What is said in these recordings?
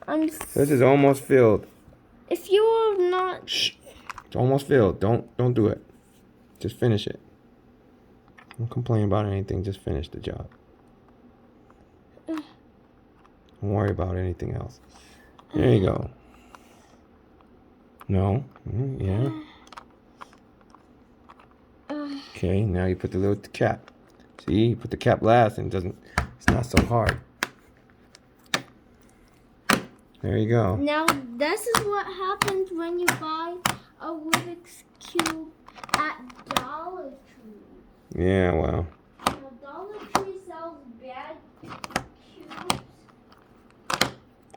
This is almost filled. If you're not... Shh. It's almost filled. Don't do it. Just finish it. Don't complain about anything. Just finish the job. Don't worry about anything else. There you go. No. Yeah. Okay, now you put the little cap. See, you put the cap last and it's not so hard. There you go. Now, this is what happens when you buy a Rubik's Cube at Dollar Tree. Yeah, well. Now, Dollar Tree sells bad cubes.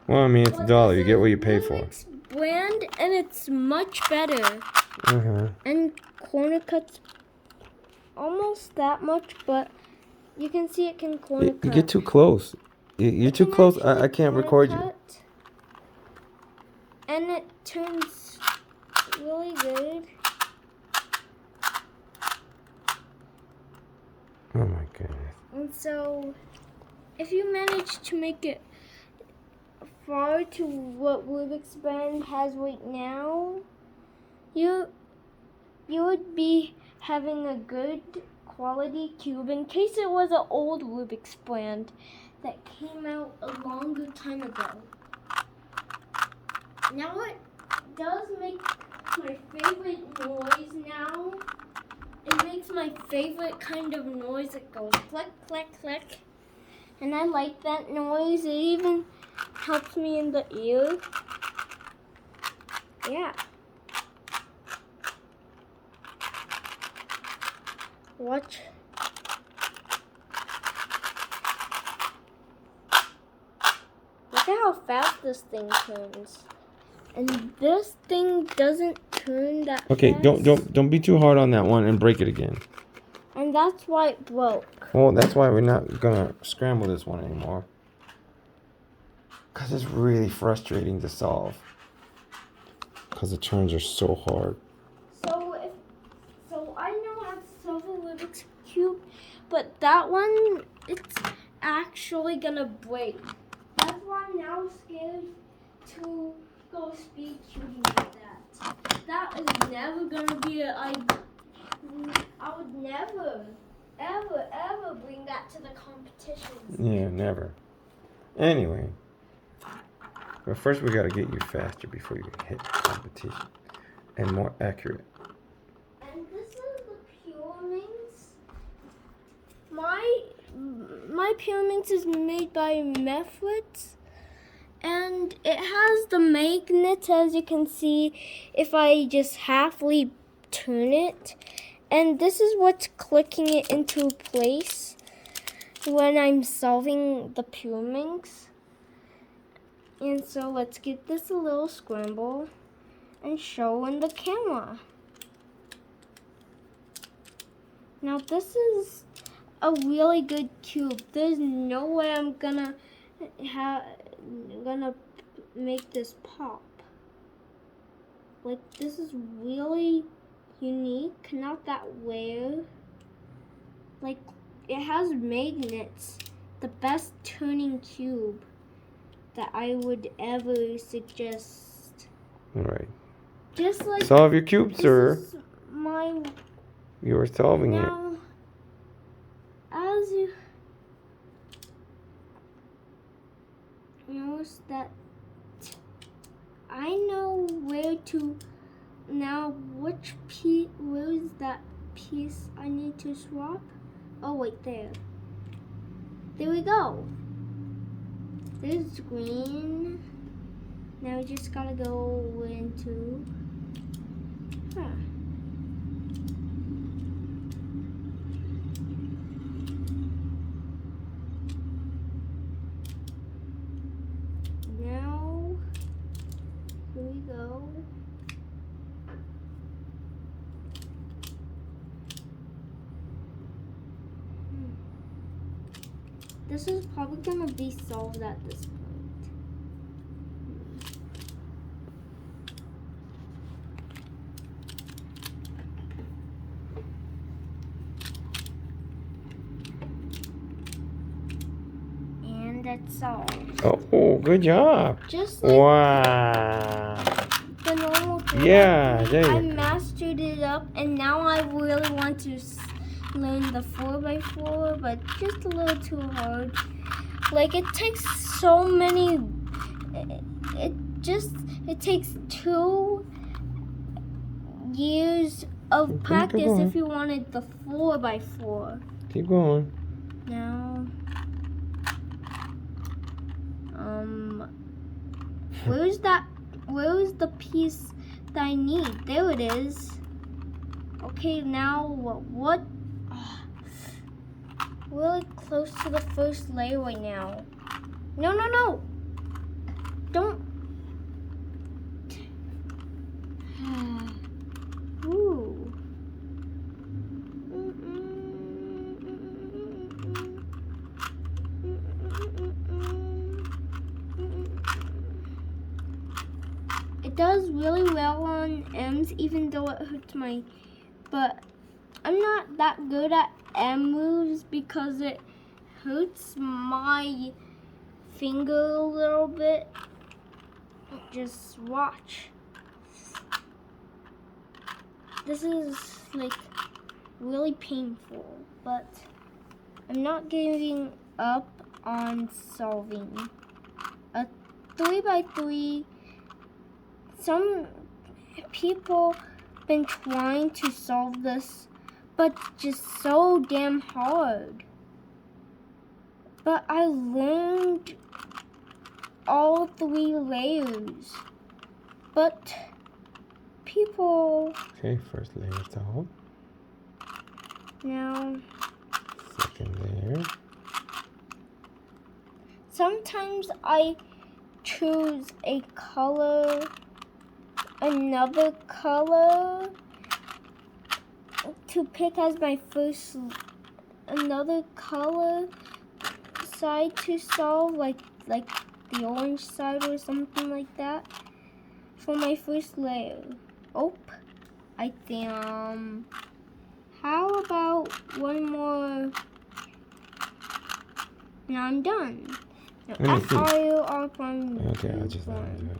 Well, I mean, it's a dollar. You get what you pay for. Rubik's brand, and it's much better. And corner cuts almost that much, but you can see it can corner cut. You get too close. You're too close. I can't record you. And it turns really good. Oh my goodness. And so, if you manage to make it far to what Rubik's brand has right now, you would be having a good quality cube in case it was an old Rubik's brand that came out a longer time ago. Now it does make my favorite noise now. It makes my favorite kind of noise. It goes click, click, click. And I like that noise. It even helps me in the ear. Yeah. Watch. Look at how fast this thing turns. And this thing doesn't turn that Okay, fast. don't be too hard on that one and break it again. And that's why it broke. Well, that's why we're not gonna scramble this one anymore. Cause it's really frustrating to solve. Cause the turns are so hard. So I know how to solve a Rubik's Cube, but that one, it's actually gonna break. That's why I'm now scared to go speed cubing with that. That is never gonna be I would never, ever bring that to the competitions. Yeah, never. Anyway. But first we gotta get you faster before you hit competition. And more accurate. And this is the Pyraminx. My Pyraminx is made by Mefrit. And it has the magnets, as you can see, if I just halfly turn it. And this is what's clicking it into place when I'm solving the Pyraminx. And so let's give this a little scramble and show in the camera. Now this is a really good cube. There's no way I'm gonna make this pop. Like, this is really unique, not that rare. Like, it has magnets, the best turning cube that I would ever suggest. Alright. Just like solve your cube, sir. You are solving it. As you notice that I know where to now. Where is that piece I need to swap? Oh wait, there we go. There's green. Now we just gotta go into Now here we go. This is probably gonna be solved at this point. And that's solved. Oh, good job. Just like Wow. the normal thing. Yeah, there I you go. mastered it up, and now I really want to learn the 4x4, but just a little too hard. Like, it takes so many. It takes 2 years of Keep practice going. if you wanted the 4x4. Keep going. Now, where's the piece that I need? There it is. Okay, now what? Really close to the first layer right now. No. Don't. Ooh. It does really well on M's, even though it hurts my. But I'm not that good at M moves because it hurts my finger a little bit. Just watch. This is like really painful, but I'm not giving up on solving. A 3x3. Some people been trying to solve this, but just so damn hard. But I learned all 3 layers. But people. Okay, first layer solved. Now, Second layer. sometimes I choose a color, another color to pick as my first, another color side to solve, like the orange side or something like that for my first layer. Oh, I think, how about one more? Now I'm done. Now Let me see. FRUR from Okay, I'll just let it do it.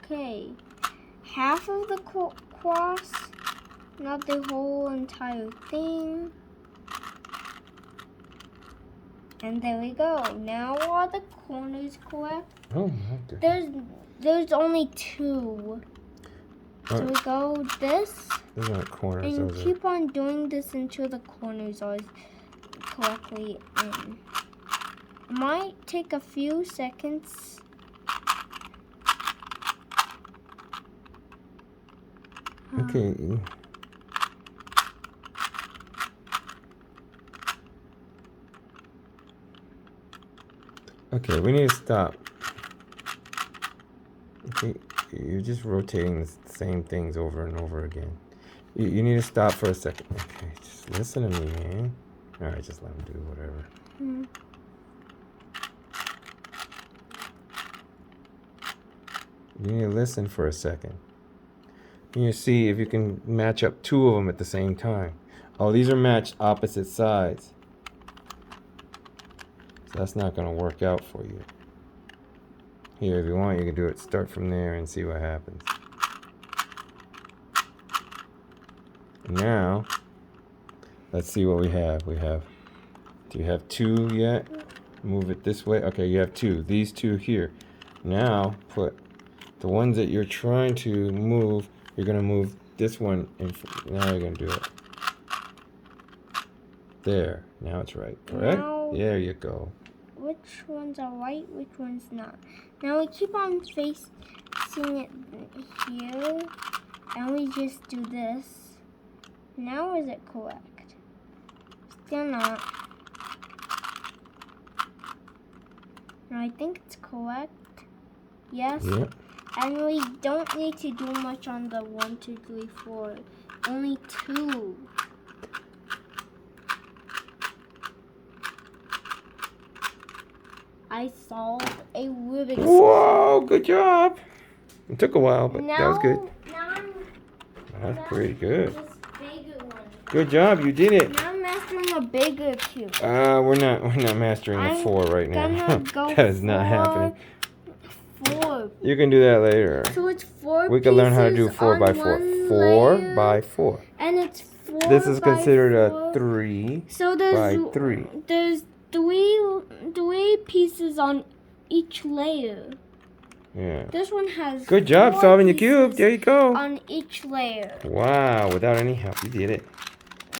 Okay, half of the cross, not the whole entire thing. And there we go. Now are the corners correct? Oh my goodness. There's only 2. So we go this Those aren't corners. and Those keep on doing this until the corners are correctly in. Might take a few seconds. Okay. Okay, we need to stop. Okay, you're just rotating the same things over and over again. You need to stop for a second. Okay, just listen to me, man. All right, just let him do whatever. You need to listen for a second. You see if you can match up 2 of them at the same time. Oh, these are matched opposite sides. So that's not going to work out for you. Here, if you want, you can do it. Start from there and see what happens. Now, let's see what we have. Do you have 2 yet? Move it this way. Okay, you have 2. These 2 here. Now, put the ones that you're trying to move. You're going to move this one. Now you're going to do it. There. Now it's right. Correct? Now, there you go. Which ones are right, which ones not. Now we keep on facing it here. And we just do this. Now is it correct? Still not. Now I think it's correct. Yes. Yep. And we don't need to do much on the 1, 2, 3, 4. Only 2. I solved a Rubik's Cube. Whoa, good job. It took a while, but that was good. Now I'm That's pretty good. this bigger one. Good job, you did it. Now I'm mastering a a bigger cube. We're not mastering the 4 right now. That is not happening. 4. You can do that later. So it's 4 We can learn how to do pieces 4 by on 4. one 4 layer, by 4. And it's 4 This is by considered 4. a 3 So by 3. There's three pieces on each layer. Yeah. This one has Good job 4 solving the pieces cube. There you go. on each layer. Wow, without any help, you did it.